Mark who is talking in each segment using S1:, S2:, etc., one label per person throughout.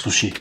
S1: Sushi.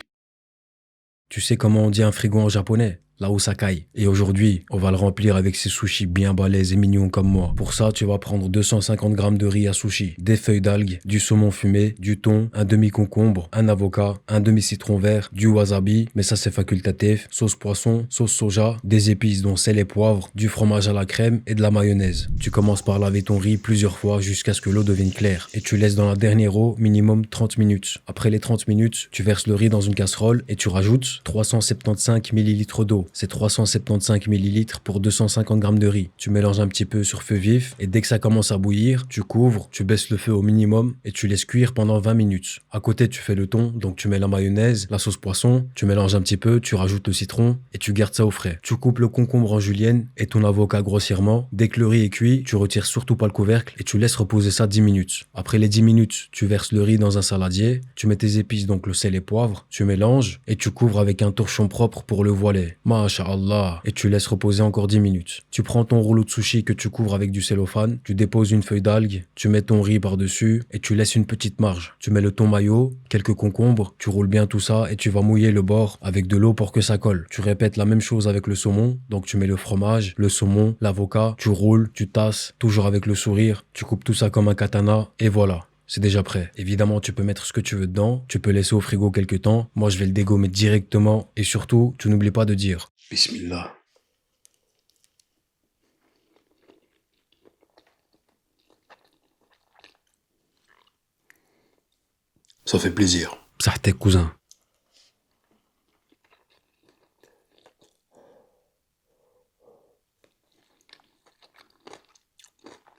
S2: Tu sais comment on dit un frigo en japonais? La Osakai. Et aujourd'hui, on va le remplir avec ces sushis bien balèzes et mignons comme moi. Pour ça, tu vas prendre 250 grammes de riz à sushi, des feuilles d'algues, du saumon fumé, du thon, un demi-concombre, un avocat, un demi-citron vert, du wasabi, mais ça c'est facultatif, sauce poisson, sauce soja, des épices dont sel et poivre, du fromage à la crème et de la mayonnaise. Tu commences par laver ton riz plusieurs fois jusqu'à ce que l'eau devienne claire et tu laisses dans la dernière eau minimum 30 minutes. Après les 30 minutes, tu verses le riz dans une casserole et tu rajoutes 375 millilitres d'eau. C'est 375 millilitres pour 250 grammes de riz. Tu mélanges un petit peu sur feu vif et dès que ça commence à bouillir, tu couvres, tu baisses le feu au minimum et tu laisses cuire pendant 20 minutes. À côté, tu fais le thon, donc tu mets la mayonnaise, la sauce poisson, tu mélanges un petit peu, tu rajoutes le citron et tu gardes ça au frais. Tu coupes le concombre en julienne et ton avocat grossièrement. Dès que le riz est cuit, tu retires surtout pas le couvercle et tu laisses reposer ça 10 minutes. Après les 10 minutes, tu verses le riz dans un saladier, tu mets tes épices, donc le sel et poivre, tu mélanges et tu couvres avec un torchon propre pour le voiler. Masha'Allah. Et tu laisses reposer encore 10 minutes. Tu prends ton rouleau de sushi que tu couvres avec du cellophane, tu déposes une feuille d'algue, tu mets ton riz par-dessus et tu laisses une petite marge. Tu mets le thon mayo, quelques concombres, tu roules bien tout ça et tu vas mouiller le bord avec de l'eau pour que ça colle. Tu répètes la même chose avec le saumon, donc tu mets le fromage, le saumon, l'avocat, tu roules, tu tasses, toujours avec le sourire, tu coupes tout ça comme un katana et voilà. C'est déjà prêt. Évidemment, tu peux mettre ce que tu veux dedans. Tu peux laisser au frigo quelques temps. Moi, je vais le dégommer directement. Et surtout, tu n'oublies pas de dire
S1: Bismillah. Ça fait plaisir.
S2: ça tes cousins.